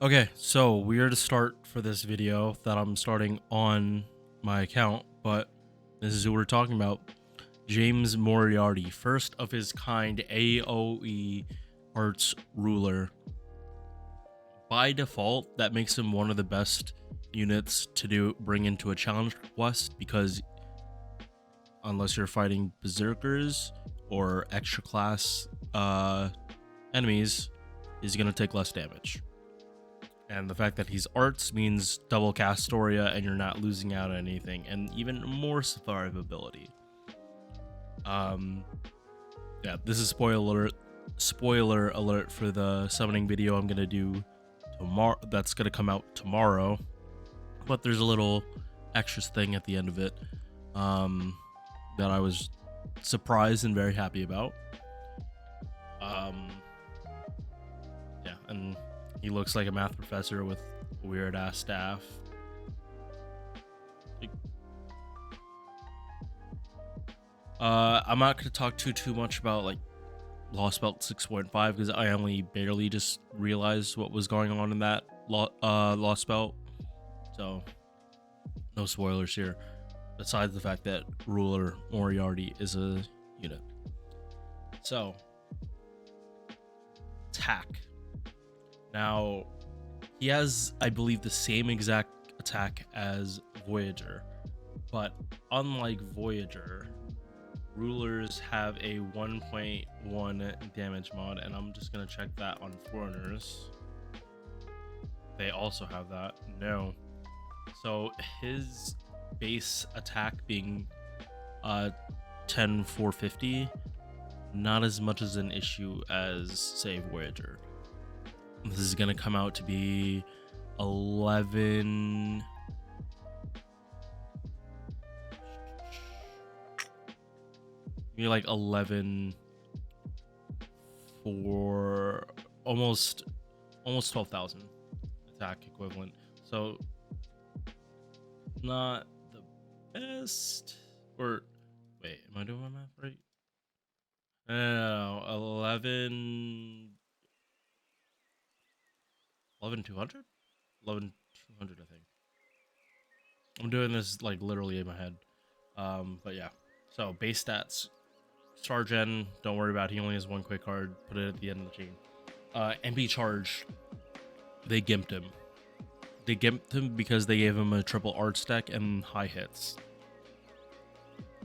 Okay, so weird to start for this video that I'm starting on my account, but this is who we're talking about. James Moriarty, first of his kind AoE arts ruler. By default, that makes him one of the best units to bring into a challenge quest because unless you're fighting berserkers or extra class enemies, he's gonna take less damage. And the fact that he's arts means double cast Storia and you're not losing out on anything, and even more survivability. Yeah, this is spoiler alert for the summoning video I'm gonna do tomorrow. That's gonna come out tomorrow, but there's a little extras thing at the end of it that I was surprised and very happy about. Yeah, and he looks like a math professor with a weird ass staff. I'm not gonna talk too much about like Lost Belt 6.5 because I only barely just realized what was going on in that Lost Belt. So no spoilers here. Besides the fact that Ruler Moriarty is a unit. So attack. Now he has, I believe, the same exact attack as Voyager, but unlike Voyager, rulers have a 1.1 damage mod, and I'm just gonna check that on foreigners. They also have that. No. So his base attack being 10,450, not as much as an issue as say Voyager. This is gonna come out to be 11. Maybe like 11 for almost 12,000 attack equivalent. So not the best. Or wait, am I doing my math right? No, 11,200, I think. I'm doing this like literally in my head. But yeah. So base stats. Sargen, don't worry about it. He only has one quick card. Put it at the end of the chain. MP charge. They gimped him. They gimped him because they gave him a triple arts deck and high hits.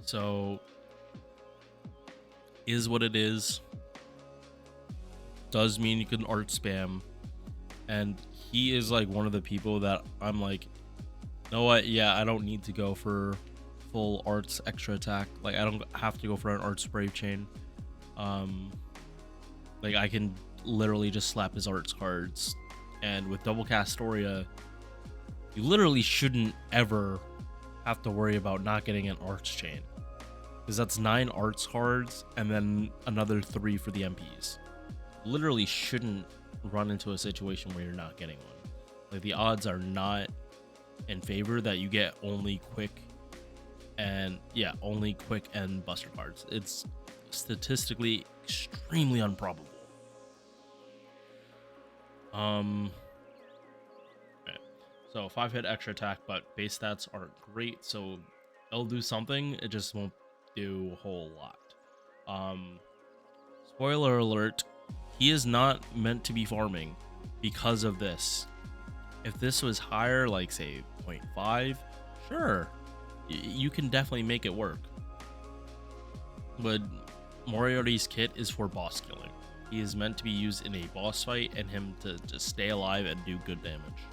So is what it is. Does mean you can art spam. And he is like one of the people that I'm like, you know what? Yeah, I don't need to go for full arts extra attack. Like I don't have to go for an arts brave chain. Like I can literally just slap his arts cards, and with double cast Storia, you literally shouldn't ever have to worry about not getting an arts chain, because that's 9 arts cards and then another 3 for the MPs. Literally shouldn't run into a situation where you're not getting one. Like the odds are not in favor that you get only quick and buster cards. It's statistically extremely improbable. Right. So 5-hit extra attack, but base stats aren't great, so it'll do something, it just won't do a whole lot. Spoiler alert, he is not meant to be farming because of this. If this was higher, like say 0.5, sure, you can definitely make it work. But Moriarty's kit is for boss killing. He is meant to be used in a boss fight and him to just stay alive and do good damage.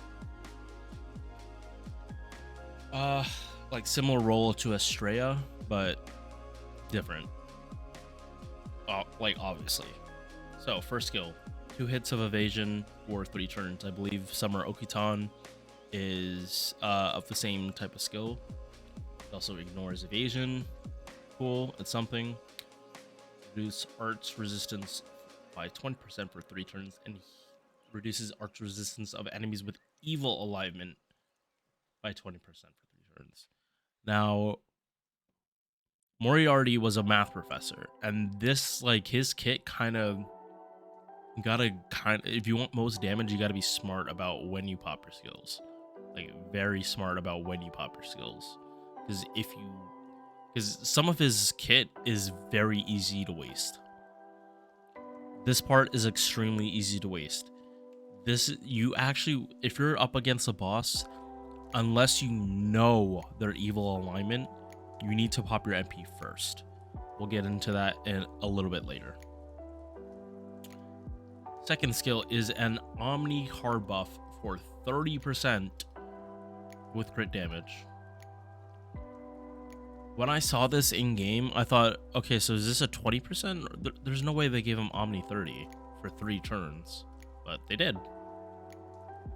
Like similar role to Estrella, but different. Like obviously. So first skill, 2 hits of evasion for 3 turns. I believe Summer Okitan is of the same type of skill. It also ignores evasion. Cool, it's something. Reduce arts resistance by 20% for 3 turns, and reduces arts resistance of enemies with evil alignment by 20% for 3 turns. Now, Moriarty was a math professor, and this, like, his kit kind of You gotta if you want most damage, you gotta be smart about when you pop your skills. Like, very smart about when you pop your skills. Because some of his kit is very easy to waste. This part is extremely easy to waste. You actually, if you're up against a boss, unless you know their evil alignment, you need to pop your MP first. We'll get into that in a little bit later. Second skill is an Omni hard buff for 30% with crit damage. When I saw this in game, I thought, okay, so is this a 20%? There's no way they gave him Omni 30 for 3 turns, but they did.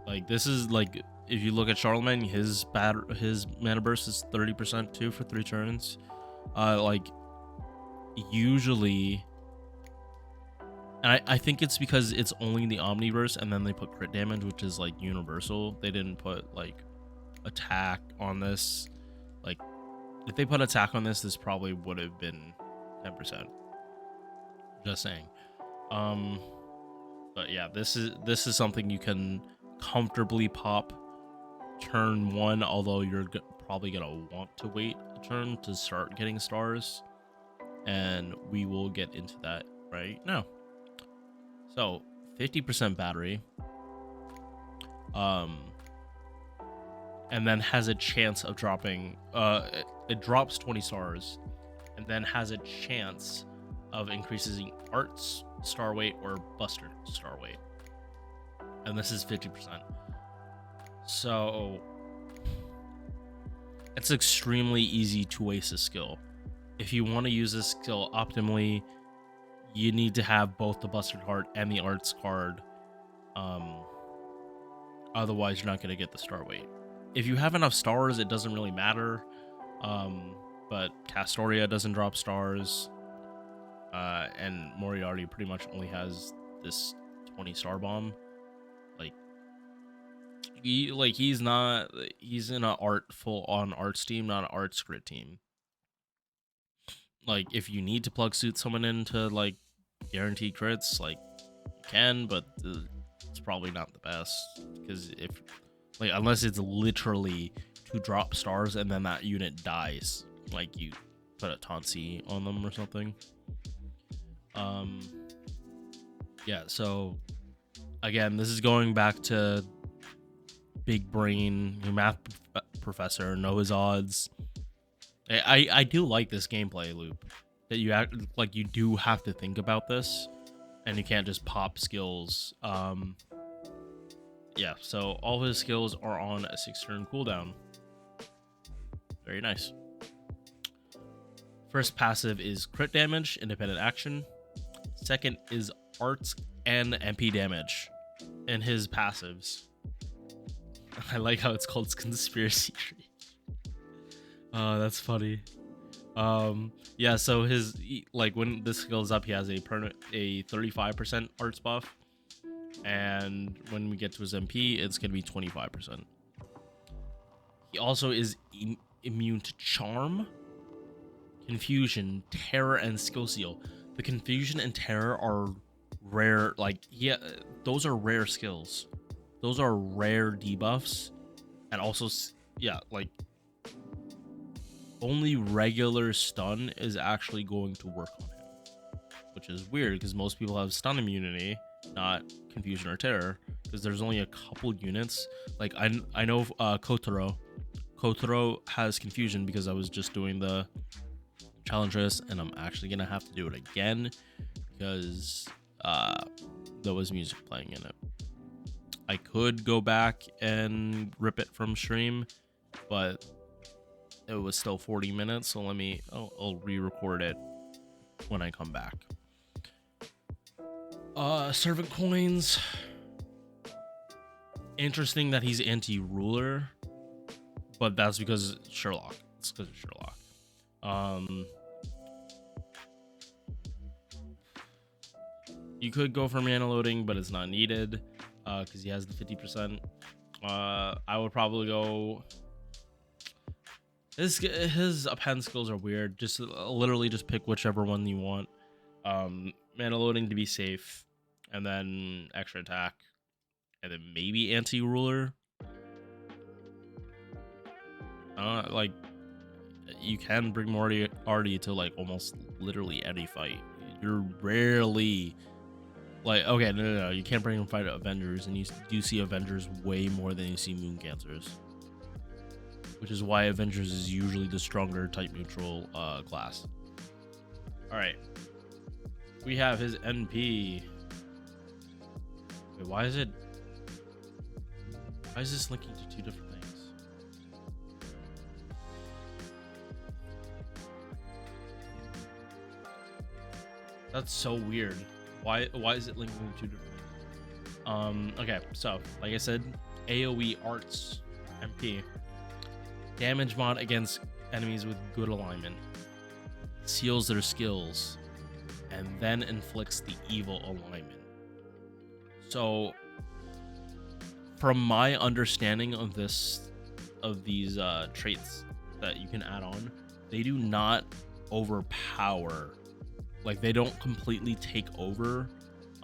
Like, this is like, if you look at Charlemagne, his mana burst is 30% too for 3 turns. Like, usually, and I think it's because it's only the Omniverse, and then they put crit damage, which is like universal. They didn't put like attack on this. Like, if they put attack on this probably would have been 10%. Just saying. But yeah, this is something you can comfortably pop turn 1, although you're probably gonna want to wait a turn to start getting stars, and we will get into that right now. So 50% battery, and then has a chance of dropping. It drops 20 stars, and then has a chance of increasing Arts star weight or Buster star weight, and this is 50%. So it's extremely easy to waste a skill. If you want to use this skill optimally, you need to have both the Buster card and the Arts card. Otherwise, you're not going to get the star weight. If you have enough stars, it doesn't really matter. But Castoria doesn't drop stars. And Moriarty pretty much only has this 20 star bomb. He's in a full on arts team, not an arts crit team. Like, if you need to plug suit someone into like guaranteed crits, like, you can, but it's probably not the best, because if unless it's literally to drop stars and then that unit dies, like you put a Tauncy on them or something. Yeah, so again, this is going back to big brain math professor, know his odds. I do like this gameplay loop, that you act like you do have to think about this, and you can't just pop skills. Yeah, so all his skills are on a 6-turn cooldown. Very nice. First passive is crit damage, independent action. Second is arts and MP damage in his passives. I like how it's called conspiracy tree. That's funny. Yeah, so his, like, when this skill is up, he has a 35% arts buff, and when we get to his MP, it's gonna be 25%. He also is immune to charm, confusion, terror, and skill seal. The confusion and terror are rare. Like, yeah, those are rare skills. Those are rare debuffs, and also, yeah, like, only regular stun is actually going to work on him, which is weird because most people have stun immunity, not confusion or terror, because there's only a couple units. Like, I know Kotaro has confusion because I was just doing the challenge list, and I'm actually gonna have to do it again because there was music playing in it. I could go back and rip it from stream, but it was still 40 minutes, so I'll re-record it when I come back. Servant coins. Interesting that he's anti-ruler, but that's because Sherlock. It's because of Sherlock. You could go for mana loading, but it's not needed because he has the 50%. I would probably go. His append skills are weird. Just literally just pick whichever one you want. Mana loading to be safe. and then extra attack, and then maybe anti-ruler. Like, you can bring Moriarty to like almost literally any fight. You're rarely like, okay, no, you can't bring him fight Avengers, and you do see Avengers way more than you see Moon Cancers, which is why Avengers is usually the stronger type neutral class. All right, we have his NP. Wait, why is this linking to two different things? That's so weird. Why is it linking to two different things? Okay, so like I said, AoE arts MP. Damage mod against enemies with good alignment. Seals their skills. And then inflicts the evil alignment. So from my understanding of these traits that you can add on, they do not overpower. Like, they don't completely take over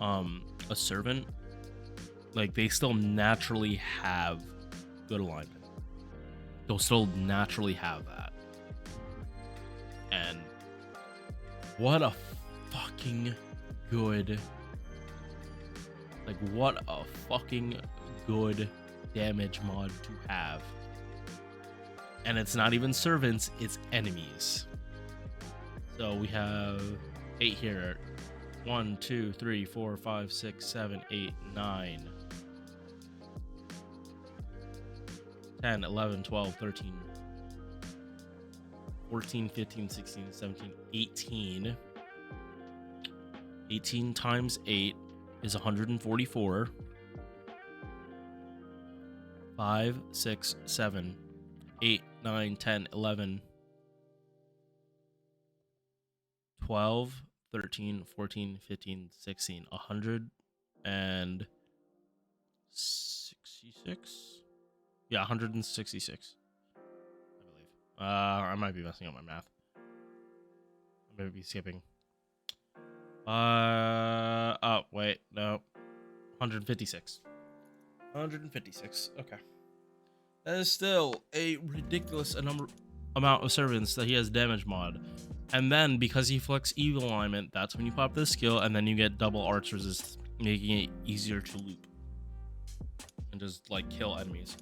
a servant. Like, they still naturally have good alignment. They'll still naturally have that. And what a fucking good, like, what a fucking good damage mod to have. And it's not even servants, it's enemies. So we have 8 here. 1, 2, 3, 4, 5, 6, 7, 8, 9, 10, 11, 12, 13, 14, 15, 16, 17, 18. 18 times 8 is 144. 5, 6, 7, 8, 9, 10, 11, 12, 13, 14, 15, 16, 166? Yeah, 166, I believe. I might be messing up my math. I might be skipping. Oh, wait, no. 156. 156, okay. That is still a ridiculous amount of servants that he has damage mod. And then, because he flicks evil alignment, that's when you pop this skill, and then you get double arch resist, making it easier to loop. And just, like, kill enemies.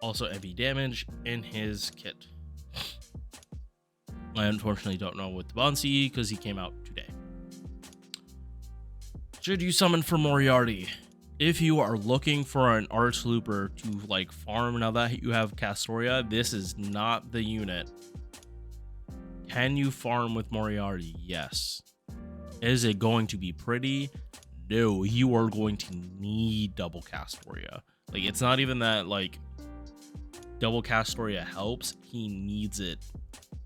Also, heavy damage in his kit. I unfortunately don't know with the Bonsi, because he came out today. Should you summon for Moriarty? If you are looking for an arch looper to like farm now that you have Castoria, this is not the unit. Can you farm with Moriarty? Yes. Is it going to be pretty? No, you are going to need double Castoria. Like, it's not even that like double Castoria helps, he needs it.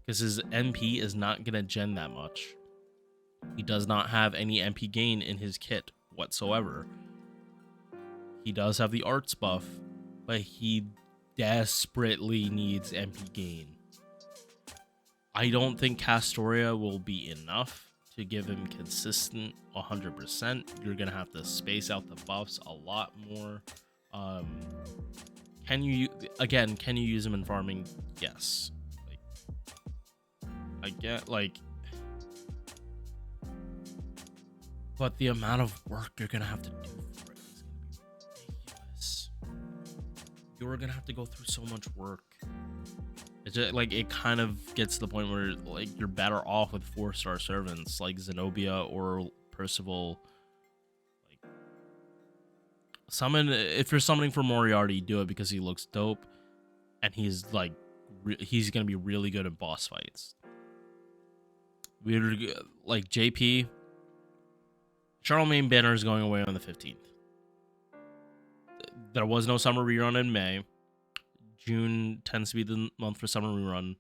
Because his MP is not gonna gen that much. He does not have any MP gain in his kit whatsoever. He does have the arts buff, but he desperately needs MP gain. I don't think Castoria will be enough to give him consistent 100%. You're going to have to space out the buffs a lot more. Can you use him in farming? Yes. I get, like... But the amount of work you're going to have to do for it is going to be ridiculous. You're going to have to go through so much work. It's just, like, it kind of gets to the point where, like, you're better off with 4-star servants like Zenobia or Percival. Like, if you're summoning for Moriarty, do it because he looks dope and he's like he's going to be really good at boss fights. We're like JP. Charlemagne Banner is going away on the 15th. There was no summer rerun in May. June tends to be the month for summer rerun.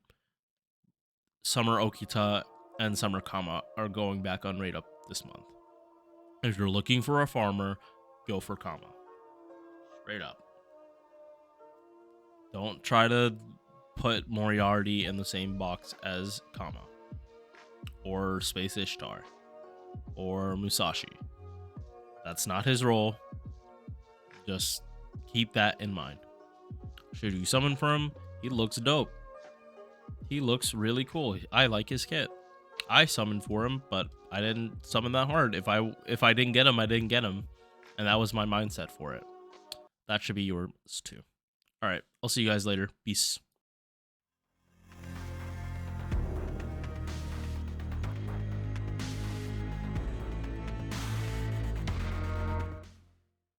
Summer Okita and Summer Kama are going back on rate up this month. If you're looking for a farmer, go for Kama. Straight up. Don't try to put Moriarty in the same box as Kama. Or Space Ishtar. Or Musashi. That's not his role. Just keep that in mind. Should you summon for him? He looks dope. He looks really cool. I like his kit. I summoned for him, but I didn't summon that hard. If I didn't get him, I didn't get him. And that was my mindset for it. That should be yours too. All right. I'll see you guys later. Peace.